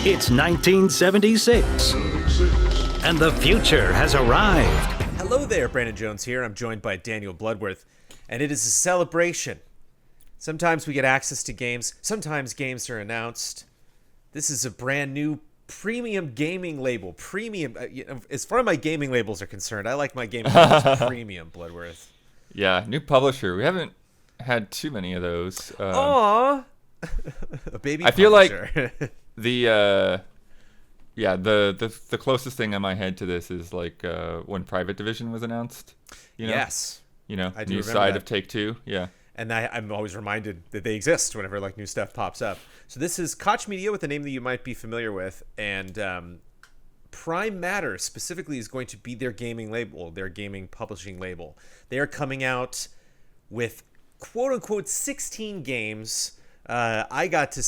It's 1976, and the future has arrived. Hello there, Brandon Jones here. I'm joined by Daniel Bloodworth, and it is a celebration. Sometimes we get access to games, sometimes games are announced. This is a brand new premium gaming label. Premium, as far as my gaming labels are concerned, I like my gaming labels premium, Bloodworth. Yeah, new publisher. We haven't had too many of those. Aww. A baby I feel publisher. like the closest thing in my head to this is like when Private Division was announced. You know? Yes. You know, I do new remember side that. of Take-Two. Yeah. And I'm always reminded that they exist whenever like new stuff pops up. So this is Koch Media with a name that you might be familiar with, and Prime Matter specifically is going to be their gaming label, their gaming publishing label. They are coming out with quote unquote 16 games. I got to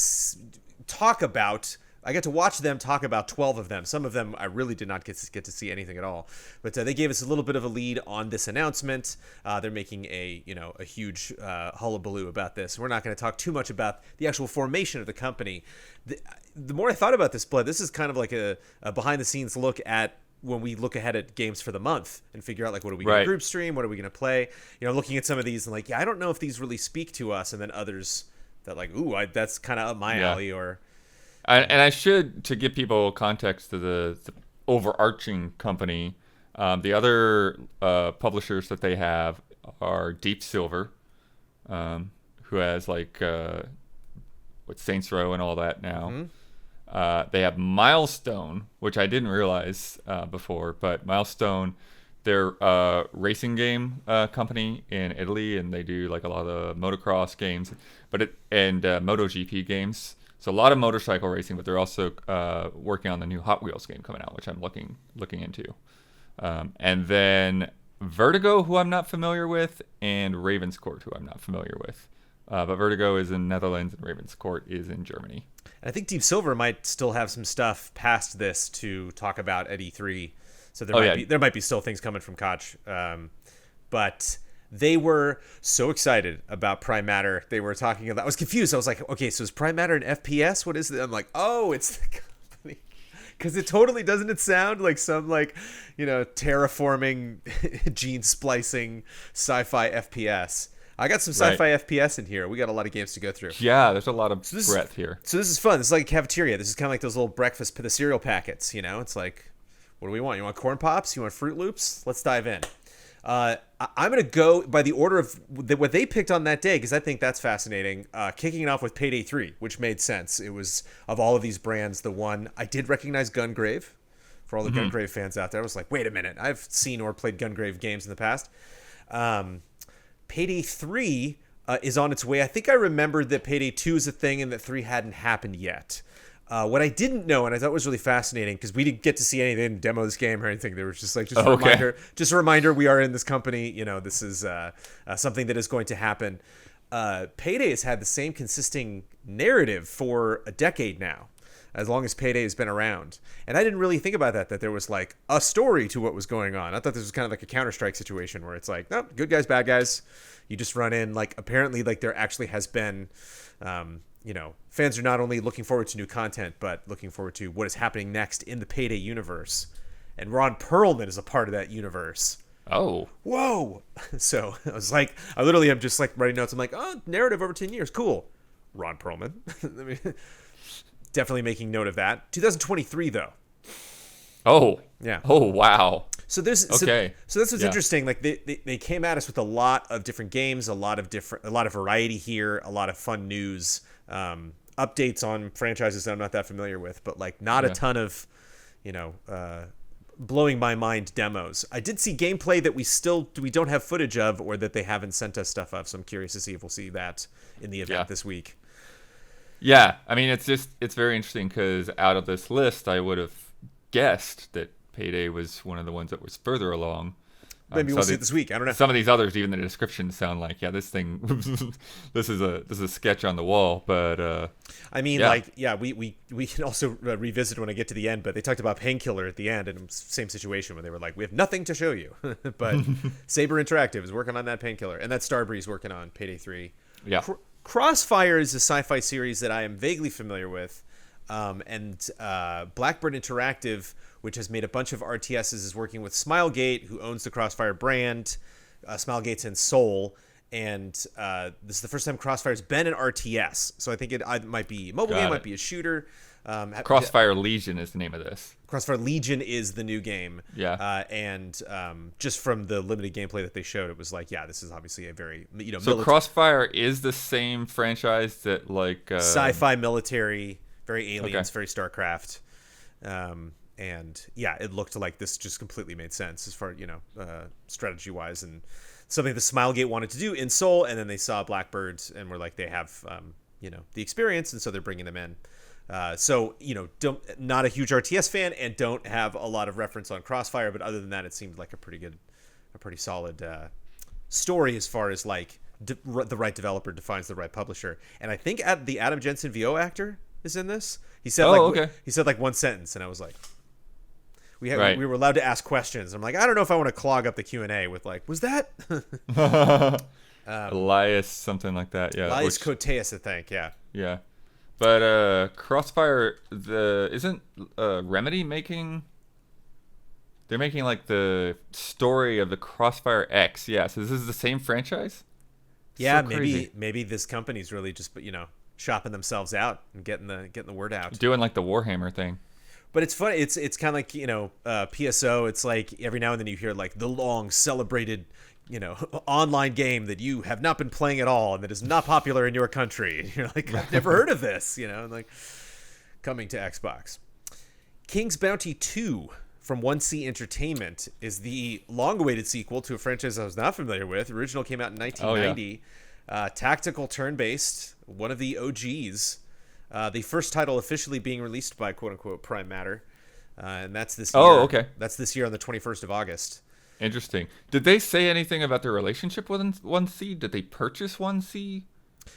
watch them talk about 12 of them. Some of them I really did not get to see anything at all. But they gave us a little bit of a lead on this announcement. They're making a huge hullabaloo about this. We're not going to talk too much about the actual formation of the company. The more I thought about this, Blood, this is kind of like a behind-the-scenes look at when we look ahead at games for the month and figure out like what are we going to group stream, what are we going to play. Looking at some of these and like, yeah, I don't know if these really speak to us, and then others that like, ooh, that's kind of up my alley or. And I should, to give people context to the overarching company, the other publishers that they have are Deep Silver, who has like with Saints Row and all that now. Mm-hmm. They have Milestone, which I didn't realize before, but Milestone, they're a racing game company in Italy, and they do like a lot of motocross games, and MotoGP games. So a lot of motorcycle racing, but they're also working on the new Hot Wheels game coming out, which I'm looking into. And then Vertigo, who I'm not familiar with, and Ravenscourt, who I'm not familiar with. But Vertigo is in Netherlands, and Ravenscourt is in Germany. And I think Deep Silver might still have some stuff past this to talk about at E3. So there might be still things coming from Koch. But they were so excited about Prime Matter. They were talking about, I was confused. I was like, okay, so is Prime Matter an FPS? What is it? I'm like, oh, it's the company. Because it totally doesn't it sound like some like, terraforming, gene splicing sci-fi FPS. I got some sci-fi FPS in here. We got a lot of games to go through. Yeah, there's a lot of breadth here. So this is fun. This is like a cafeteria. This is kind of like those little breakfast, the cereal packets, It's like, what do we want? You want Corn Pops? You want Fruit Loops? Let's dive in. I'm going to go by the order of what they picked on that day, because I think that's fascinating. Kicking it off with PayDay 3, which made sense. It was, of all of these brands, the one I did recognize. Gungrave. For all the Gungrave fans out there, I was like, wait a minute. I've seen or played Gungrave games in the past. PayDay 3 is on its way. I think I remembered that PayDay 2 is a thing and that 3 hadn't happened yet. What I didn't know, and I thought was really fascinating, because we didn't get to see anything, demo this game or anything. There was just like a reminder, we are in this company. This is something that is going to happen. PayDay has had the same consisting narrative for a decade now, as long as PayDay has been around. And I didn't really think about that there was like a story to what was going on. I thought this was kind of like a Counter-Strike situation where it's like, no, good guys, bad guys. You just run in. Like, apparently, like there actually has been, fans are not only looking forward to new content, but looking forward to what is happening next in the PayDay universe. And Ron Perlman is a part of that universe. Oh. Whoa. So I was like, I literally am just like writing notes. I'm like, oh, narrative over 10 years. Cool. Ron Perlman. Definitely making note of that. 2023, though. Oh. Yeah. Oh, wow. So there's okay. So this was interesting. Like they came at us with a lot of different games, a lot of variety here, a lot of fun news, updates on franchises that I'm not that familiar with, but like not a ton of, blowing my mind demos. I did see gameplay that we don't have footage of, or that they haven't sent us stuff of. So I'm curious to see if we'll see that in the event this week. Yeah, I mean it's very interesting, because out of this list, I would have guessed that PayDay was one of the ones that was further along. Maybe we'll see it this week. I don't know. Some of these others, even the descriptions sound like, this thing, this is a sketch on the wall. But I mean, we can also revisit when I get to the end. But they talked about Painkiller at the end, and same situation where they were like, we have nothing to show you. But Saber Interactive is working on that Painkiller, and that Starbreeze working on PayDay 3. Yeah. Crossfire is a sci-fi series that I am vaguely familiar with. And Blackbird Interactive, which has made a bunch of RTSs, is working with Smilegate, who owns the Crossfire brand. Smilegate's in Seoul. And this is the first time Crossfire's been an RTS. So I think it might be a mobile game, might be a shooter. Crossfire Legion is the name of this. Crossfire Legion is the new game. Yeah. And just from the limited gameplay that they showed, it was like, yeah, this is obviously a very, So Crossfire is the same franchise that like... sci-fi, military, very Aliens, very StarCraft. And yeah, it looked like this just completely made sense as far, strategy-wise, and something the Smilegate wanted to do in Seoul, and then they saw Blackbird and were like, they have, the experience, and so they're bringing them in. So, not a huge RTS fan and don't have a lot of reference on Crossfire, but other than that, it seemed like a pretty solid story as far as like the right developer defines the right publisher. And I think the Adam Jensen VO actor is in this. He said he said like one sentence, and I was like, we were allowed to ask questions. I'm like, I don't know if I want to clog up the Q&A with like, was that Elias something like that? Yeah, Elias Koteas, I think. Yeah. But Crossfire, isn't Remedy making? They're making like the story of the Crossfire X. Yeah, so this is the same franchise. Yeah, so maybe this company's really just shopping themselves out and getting the word out, doing like the Warhammer thing. But it's funny. It's kind of like PSO. It's like every now and then you hear like the long celebrated online game that you have not been playing at all and that is not popular in your country. And you're like, I've never heard of this. And like coming to Xbox. King's Bounty 2 from 1C Entertainment is the long-awaited sequel to a franchise I was not familiar with. The original came out in 1990. Tactical turn-based, one of the OGs. The first title officially being released by quote-unquote Prime Matter. And that's this year. Oh, okay. That's this year on the 21st of August. Interesting. Did they say anything about their relationship with 1C? Did they purchase 1C?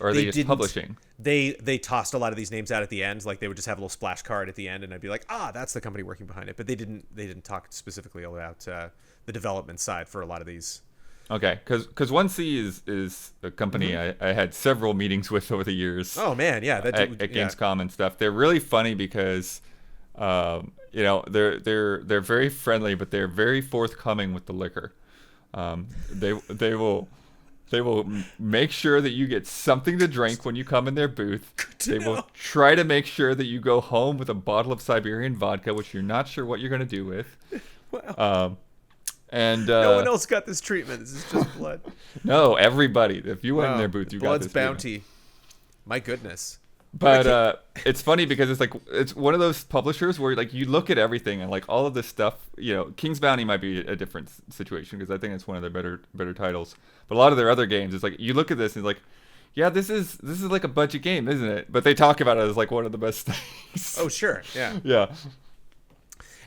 Or are they just publishing? They tossed a lot of these names out at the end. Like they would just have a little splash card at the end, and I'd be like, that's the company working behind it. But they didn't talk specifically about the development side for a lot of these. Okay, because 1C is a company I had several meetings with over the years. Oh man, yeah, at Gamescom and stuff. They're really funny because they're very friendly, but they're very forthcoming with the liquor. They will make sure that you get something to drink when you come in their booth. They will try to make sure that you go home with a bottle of Siberian vodka, which you're not sure what you're going to do with. Wow. And no one else got this treatment. This is just blood. No, everybody. If you went in their booth, you got this Blood's Bounty. My goodness. But it's funny because it's one of those publishers where like you look at everything and like all of this stuff. King's Bounty might be a different situation because I think it's one of their better titles. But a lot of their other games, it's like you look at this and it's like, yeah, this is like a budget game, isn't it? But they talk about it as like one of the best things. Oh sure, yeah, yeah.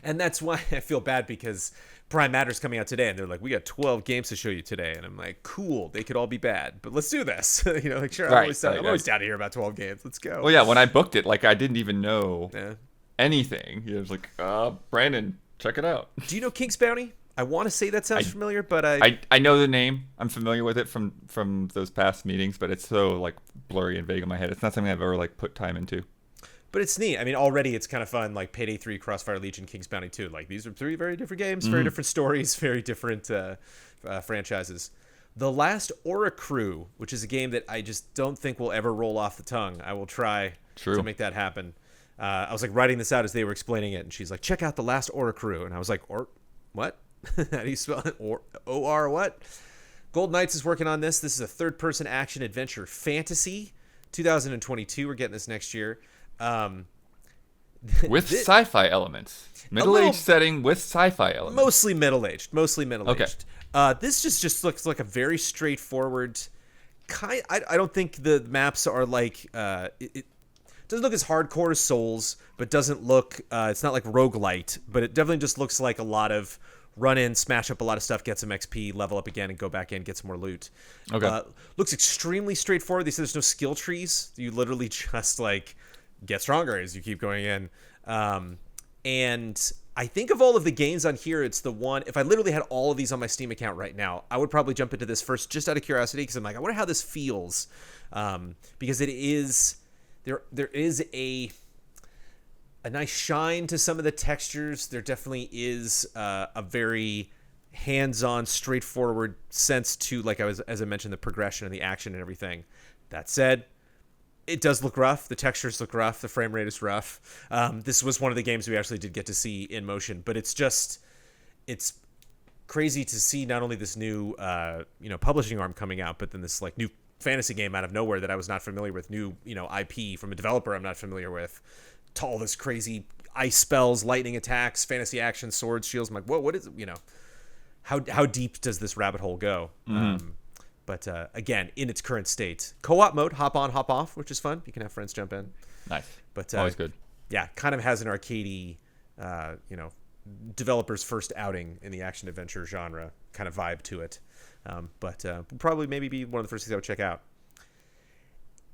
And that's why I feel bad because Prime Matter's coming out today, and they're like, we got 12 games to show you today, and I'm like, cool, they could all be bad, but let's do this. Sure, I'm always down to hear about 12 games. Let's go. Well, yeah, when I booked it, like I didn't even know anything. It was like, Brandon, check it out. Do you know King's Bounty? I want to say that sounds familiar, but I know the name. I'm familiar with it from those past meetings, but it's so like blurry and vague in my head. It's not something I've ever like put time into. But it's neat. I mean, already it's kind of fun. Like PayDay 3, Crossfire Legion, King's Bounty 2. Like these are three very different games, very different stories, very different franchises. The Last Oricru, which is a game that I just don't think will ever roll off the tongue. I will try to make that happen. I was like writing this out as they were explaining it, and she's like, "Check out The Last Oricru," and I was like, what? How do you spell it? O-R what? Gold Knights is working on this. This is a third-person action adventure fantasy. 2022. We're getting this next year. With sci-fi elements, middle-aged setting with sci-fi elements. Mostly middle-aged. Okay. This just looks like a very straightforward kind. I don't think the maps are like it doesn't look as hardcore as Souls, but doesn't look. It's not like roguelite, but it definitely just looks like a lot of run in, smash up a lot of stuff, get some XP, level up again, and go back in, get some more loot. Okay. Looks extremely straightforward. They said there's no skill trees. You literally just like get stronger as you keep going in. And I think of all of the games on here, it's the one, if I literally had all of these on my Steam account right now, I would probably jump into this first just out of curiosity because I'm like, I wonder how this feels. Because it is, there is a a nice shine to some of the textures. There definitely is a very hands-on, straightforward sense to, like as I mentioned, the progression and the action and everything. That said, it does look rough. The textures look rough. The frame rate is rough. This was one of the games we actually did get to see in motion, but it's crazy to see not only this new publishing arm coming out, but then this like new fantasy game out of nowhere that I was not familiar with, new IP from a developer I'm not familiar with, to all this crazy ice spells, lightning attacks, fantasy action, swords, shields. I'm like, whoa, what is how deep does this rabbit hole go? But again, in its current state, co-op mode, hop on, hop off, which is fun. You can have friends jump in. Nice. But always good. Yeah, kind of has an arcadey, developer's first outing in the action adventure genre kind of vibe to it. But probably maybe be one of the first things I would check out.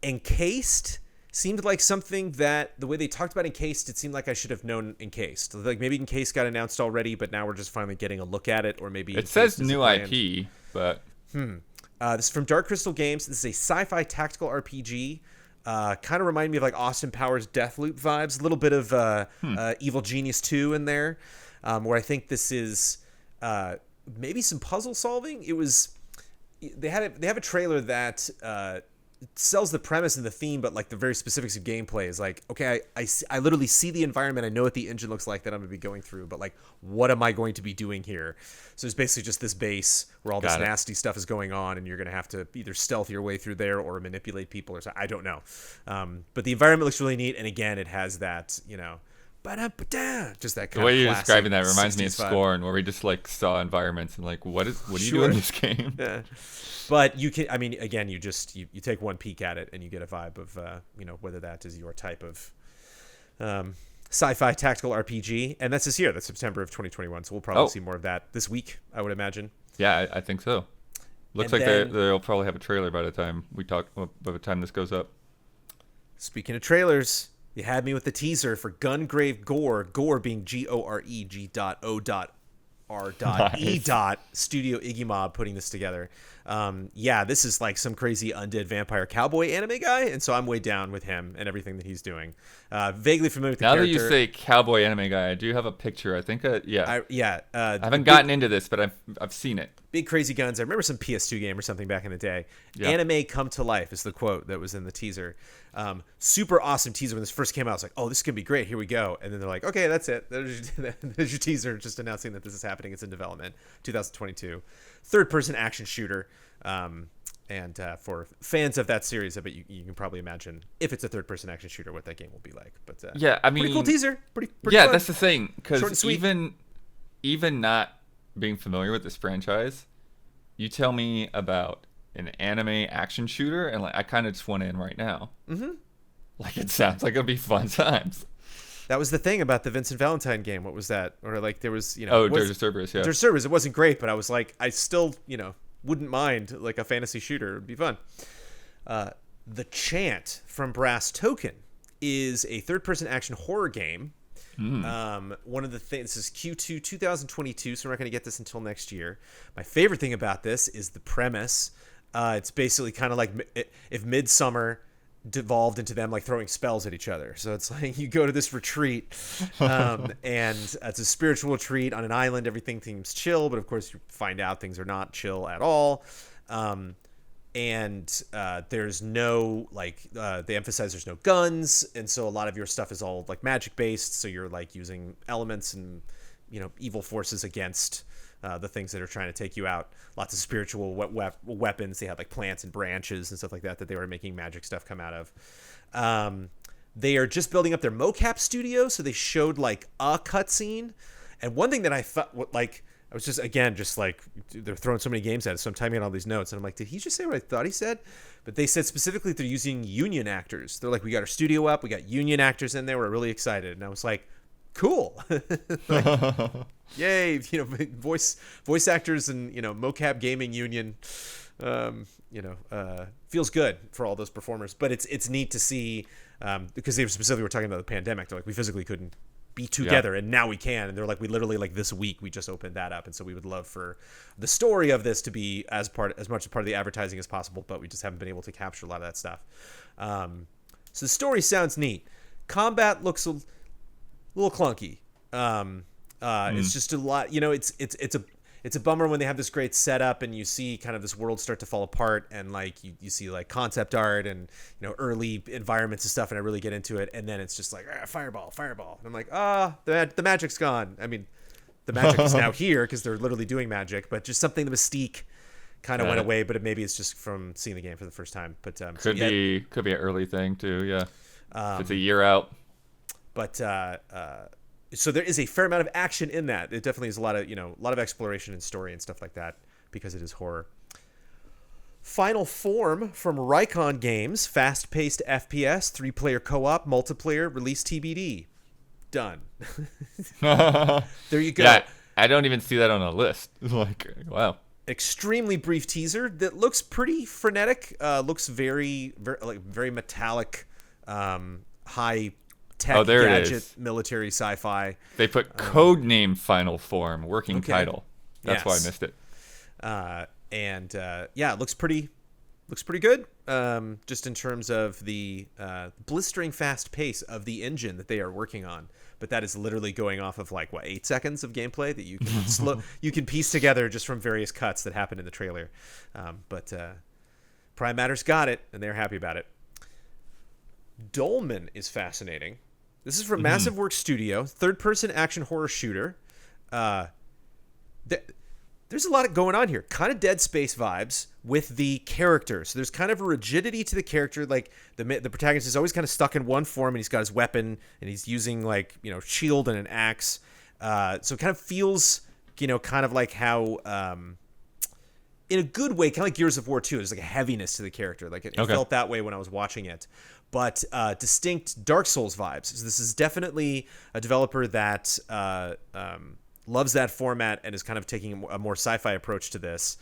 Encased seemed like something that, the way they talked about Encased, it seemed like I should have known Encased. Like maybe Encased got announced already, but now we're just finally getting a look at it, or maybe it says new IP, but this is from Dark Crystal Games. This is a sci-fi tactical RPG. Kind of remind me of like Austin Powers Deathloop vibes. A little bit of Evil Genius 2 in there, where I think this is maybe some puzzle solving. They have a trailer that sells the premise and the theme, but like the very specifics of gameplay is like, okay, I literally see the environment. I know what the engine looks like that I'm going to be going through, but like, what am I going to be doing here? So it's basically just this base where all this nasty stuff is going on, and you're going to have to either stealth your way through there or manipulate people or something. I don't know. But the environment looks really neat. And again, it has that, just that kind the way of you're describing that reminds me of 60s vibe. Scorn, where we just like saw environments and like, what do you do in this game? Yeah. But you can, again, you take one peek at it and you get a vibe of, whether that is your type of sci-fi tactical RPG. And that's this year. That's September of 2021. So we'll probably see more of that this week, I would imagine. Yeah, I think so. Looks And like then- they'll probably have a trailer by the time by the time this goes up. Speaking of trailers, you had me with the teaser for Gungrave G.O.R.E. G.O.R.E. being G-O-R-E, G.O.R.E. Studio Iggy Mob putting this together. This is like some crazy undead vampire cowboy anime guy, and so I'm way down with him and everything that he's doing. Vaguely familiar with the Now character. that you say cowboy anime guy, I do have a picture. I think, I haven't gotten into this, but I've seen it. Big crazy guns. I remember some PS2 game or something back in the day. Yeah. Anime come to life is the quote that was in the teaser. Super awesome teaser when this first came out. I was like, oh, this could be great. Here we go. And then they're like, okay, that's it. There's your teaser, just announcing that this is happening. It's in development, 2022. Third-person action shooter. And for fans of that series, I bet you can probably imagine, if it's a third-person action shooter, what that game will be like. But pretty cool teaser. Pretty fun. That's the thing, Short and because sweet. even not being familiar with this franchise, you tell me about an anime action shooter, and like I kind of just want in right now. Mm-hmm. Like it sounds like it'll be fun times. That was the thing about the Vincent Valentine game. What was that? Or like there was, Dirge of Cerberus, yeah. Dirge of Cerberus. It wasn't great, but I was like, I still, wouldn't mind like a fantasy shooter. It would be fun. The Chant from Brass Token is a third-person action horror game. One of the things, this is Q2 2022, so we're not going to get this until next year. My favorite thing about this is the premise. It's basically kind of like if Midsummer devolved into them like throwing spells at each other. So it's like you go to this retreat, and it's a spiritual retreat on an island. Everything seems chill, but of course you find out things are not chill at all. And there's no they emphasize there's no guns, and so a lot of your stuff is all like magic based. So you're like using elements and evil forces against the things that are trying to take you out. Lots of spiritual weapons. They had like plants and branches and stuff like that they were making magic stuff come out of. They are just building up their mocap studio, so they showed like a cutscene. And one thing that I thought, I was just they're throwing so many games at us, so I'm typing out all these notes, and I'm like, did he just say what I thought he said? But they said specifically they're using union actors. They're like, we got our studio up, we got union actors in there, we're really excited. And I was like, cool. Yay, voice actors and mocap gaming union. Feels good for all those performers. But it's neat to see, because they specifically were talking about the pandemic. They're like, we physically couldn't be together, and now we can. And they're like, we literally like this week we just opened that up, and so we would love for the story of this to be as much a part of the advertising as possible, but we just haven't been able to capture a lot of that stuff. So the story sounds neat. Combat looks little clunky. It's just a lot. It's a bummer when they have this great setup and you see kind of this world start to fall apart, and like you see like concept art and early environments and stuff, and I really get into it, and then it's just like fireball, and I'm like the magic's gone. I mean, the magic is now here because they're literally doing magic, but just something, the mystique kind of went away. But maybe it's just from seeing the game for the first time. But could be an early thing too. Yeah, if it's a year out. But so there is a fair amount of action in that. It definitely is a lot of exploration and story and stuff like that because it is horror. Final Form from Rycon Games, fast-paced FPS, 3-player co-op, multiplayer, release TBD. Done. There you go. Yeah, I don't even see that on a list. Like, wow. Extremely brief teaser that looks pretty frenetic. Looks very metallic, high tech gadget, military sci-fi. They put codename Final Form, working title. That's why I missed it. It looks pretty good. Just in terms of the blistering fast pace of the engine that they are working on. But that is literally going off of 8 seconds of gameplay that you can you can piece together just from various cuts that happen in the trailer. But Prime Matter's got it, and they're happy about it. Dolmen is fascinating. This is from Massive Works Studio, third-person action horror shooter. There's a lot going on here. Kind of Dead Space vibes with the character. So there's kind of a rigidity to the character. Like the protagonist is always kind of stuck in one form, and he's got his weapon, and he's using shield and an axe. So it kind of feels, kind of like how, in a good way, kind of like Gears of War 2. There's like a heaviness to the character. Like it felt that way when I was watching it. But distinct Dark Souls vibes. So this is definitely a developer that loves that format and is kind of taking a more sci-fi approach to this.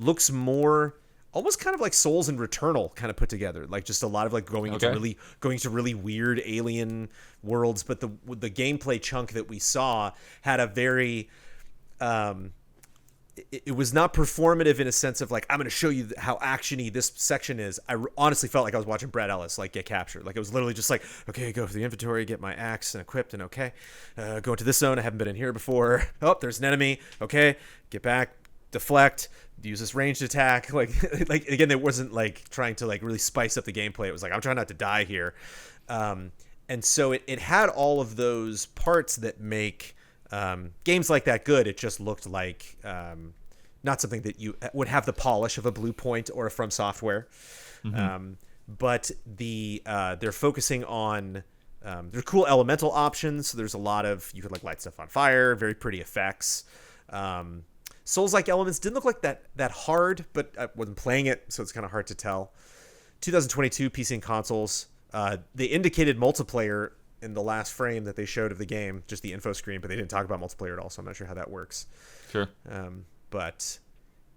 Looks more almost kind of like Souls and Returnal kind of put together, like just a lot of going to really weird alien worlds. But the gameplay chunk that we saw had a very it was not performative in a sense of I'm going to show you how actiony this section is. I honestly felt like I was watching Brad Ellis get captured. Like it was literally just okay, go for the inventory, get my axe and equipped, and go into this zone. I haven't been in here before. Oh, there's an enemy. Okay, get back, deflect, use this ranged attack. Again, it wasn't trying to really spice up the gameplay. It was I'm trying not to die here. And so it had all of those parts that make games like that good. It just looked like not something that you would have the polish of a Blue Point or a From Software. But they're focusing on there's cool elemental options. So there's a lot of, you could light stuff on fire, very pretty effects. Souls-like elements didn't look like that hard, but I wasn't playing it, so it's kind of hard to tell. 2022 PC and consoles. They indicated multiplayer in the last frame that they showed of the game, just the info screen, but they didn't talk about multiplayer at all, so I'm not sure how that works. Sure. But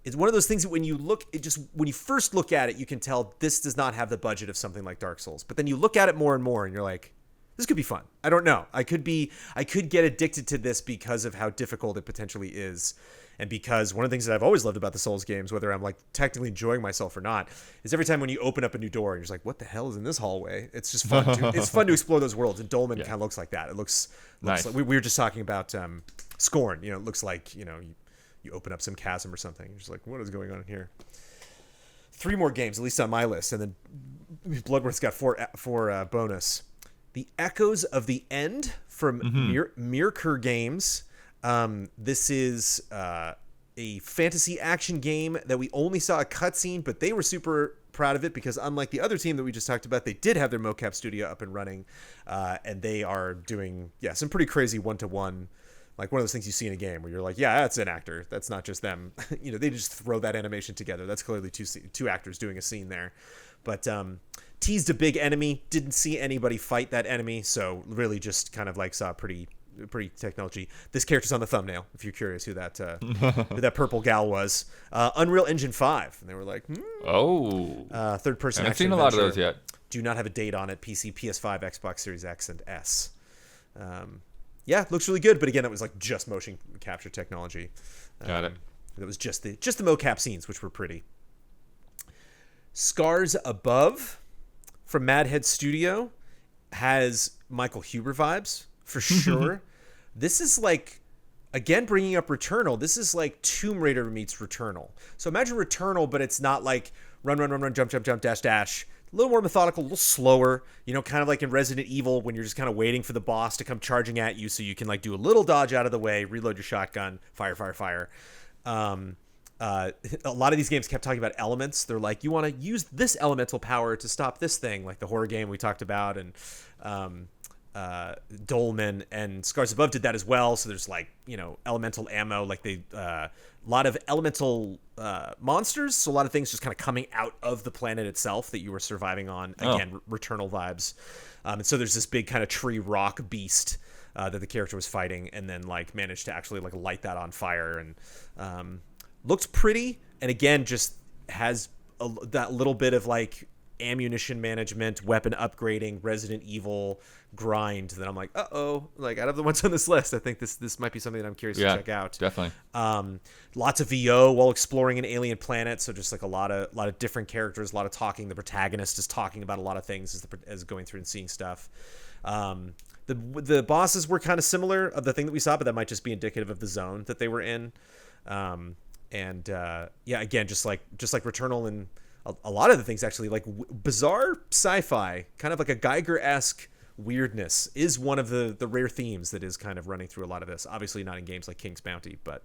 it's one of those things that when you first look at it, you can tell this does not have the budget of something like Dark Souls. But then you look at it more and more, and you're like, this could be fun. I don't know. I could get addicted to this because of how difficult it potentially is. And because one of the things that I've always loved about the Souls games, whether I'm technically enjoying myself or not, is every time when you open up a new door and you're just like, what the hell is in this hallway? It's just fun. It's fun to explore those worlds. And Dolmen kind of looks like that. It looks nice. We were just talking about Scorn. It looks like, you open up some chasm or something. You're just like, what is going on in here? 3 more games, at least on my list. And then Bloodworth's got 4 bonus. The Echoes of the End from Mirkur Games. This is a fantasy action game that we only saw a cutscene, but they were super proud of it because unlike the other team that we just talked about, they did have their mocap studio up and running, and they are doing some pretty crazy one-to-one, one of those things you see in a game where you're like, yeah, that's an actor. That's not just them. They just throw that animation together. That's clearly two actors doing a scene there. But teased a big enemy, didn't see anybody fight that enemy, so really just kind of saw pretty technology. This character's on the thumbnail if you're curious who that purple gal was. Unreal Engine 5, and they were like, third person. I haven't seen a lot of those yet. Do not have a date on it. PC, PS5, Xbox Series X and S. Looks really good, but again, it was just motion capture technology. Got it. It was just the mocap scenes, which were pretty. Scars Above from Madhead Studio has Michael Huber vibes for sure. This is like, again, bringing up Returnal. This is like Tomb Raider meets Returnal. So imagine Returnal, but it's not like run, jump, dash, dash. A little more methodical, a little slower, kind of like in Resident Evil when you're just kind of waiting for the boss to come charging at you so you can like do a little dodge out of the way, reload your shotgun, fire. A lot of these games kept talking about elements. They're like, you want to use this elemental power to stop this thing, like the horror game we talked about, and Dolmen and Scars Above did that as well. So there's like, elemental ammo, like a lot of elemental monsters. So a lot of things just kind of coming out of the planet itself that you were surviving on. Again, Returnal vibes. And so there's this big kind of tree rock beast that the character was fighting, and then like managed to actually like light that on fire, and looks pretty. And again, just has that little bit of like ammunition management, weapon upgrading, Resident Evil grind that I'm like, like out of the ones on this list, I think this might be something that I'm curious to check out. Definitely. Lots of VO while exploring an alien planet, so just like a lot of different characters, a lot of talking. The protagonist is talking about a lot of things as going through and seeing stuff. The bosses were kind of similar of the thing that we saw, but that might just be indicative of the zone that they were in. Again, just like Returnal and a lot of the things actually, like bizarre sci-fi, kind of like a Geiger-esque weirdness is one of the rare themes that is kind of running through a lot of this. Obviously not in games like King's Bounty, but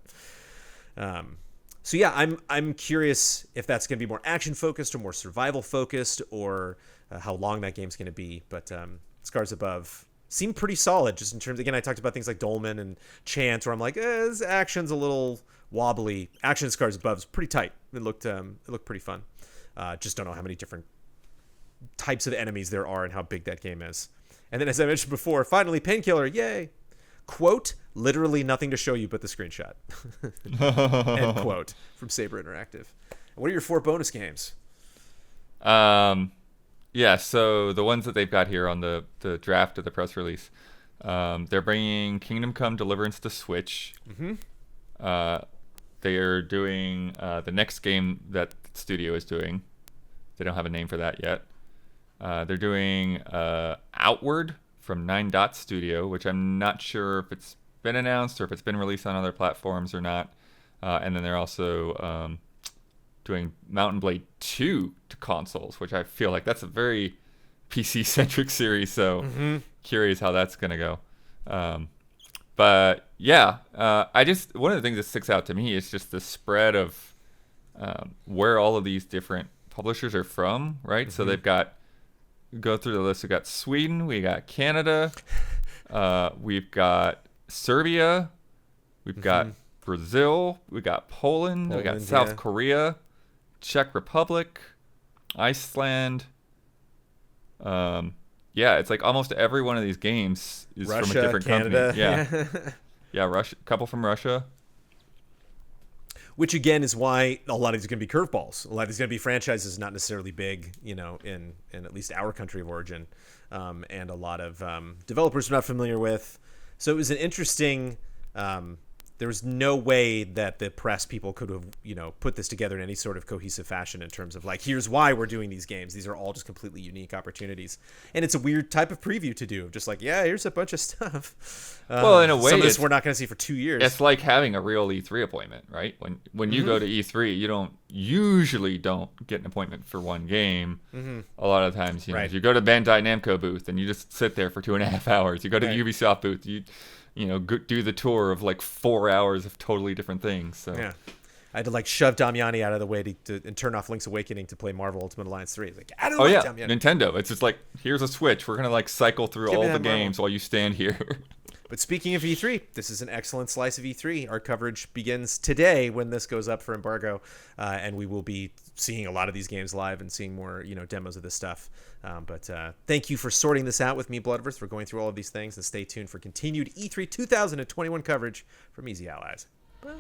so yeah, I'm curious if that's going to be more action focused or more survival focused, or how long that game's going to be. But Scars Above seemed pretty solid, just in terms, again, I talked about things like Dolmen and Chant, where I'm like, this action's a little wobbly. Action in Scars Above is pretty tight. It looked pretty fun. Just don't know how many different types of enemies there are and how big that game is. And then, as I mentioned before, finally, Painkiller, yay! Quote, literally nothing to show you but the screenshot. End quote, from Saber Interactive. What are your 4 bonus games? Yeah, so the ones that they've got here on the draft of the press release, they're bringing Kingdom Come Deliverance to Switch. Mm-hmm. They are doing the next game that the studio is doing. They don't have a name for that yet. They're doing Outward from 9 Dot Studio, which I'm not sure if it's been announced or if it's been released on other platforms or not. And then they're also doing Mountain Blade 2 to consoles, which I feel like that's a very PC-centric series, so curious how that's going to go. But yeah, one of the things that sticks out to me is just the spread of where all of these different publishers are from, right? So they've got, go through the list, we've got Sweden, we got Canada, we've got Serbia, we've got Brazil, we got Poland, we got South Korea, Czech Republic, Iceland. Yeah, it's like almost every one of these games is Russia, from a different Canada. company. Yeah, Russia, a couple from Russia. Which again is why a lot of these are going to be curveballs. A lot of these are going to be franchises not necessarily big, in at least our country of origin, and a lot of developers we're not familiar with. So it was an interesting. There was no way that the press people could have, put this together in any sort of cohesive fashion in terms of like, here's why we're doing these games. These are all just completely unique opportunities. And it's a weird type of preview to do. Just like, yeah, here's a bunch of stuff. Well, in a way, some of this we're not going to see for 2 years. It's like having a real E3 appointment, right? When you go to E3, you usually don't get an appointment for one game. A lot of times, you go to Bandai Namco booth and you just sit there for 2.5 hours. You go to the Ubisoft booth, do the tour of like 4 hours of totally different things. So yeah, I had to like shove Damiani out of the way and turn off Link's Awakening to play Marvel Ultimate Alliance 3. Like, I don't like Damiani. Nintendo. It's just like, here's a Switch. We're gonna like cycle through all the games while you stand here. But speaking of E3, this is an excellent slice of E3. Our coverage begins today when this goes up for embargo, and we will be seeing a lot of these games live and seeing more, demos of this stuff. But thank you for sorting this out with me, Bloodverse. We're going through all of these things, and stay tuned for continued E3 2021 coverage from Easy Allies. Bye.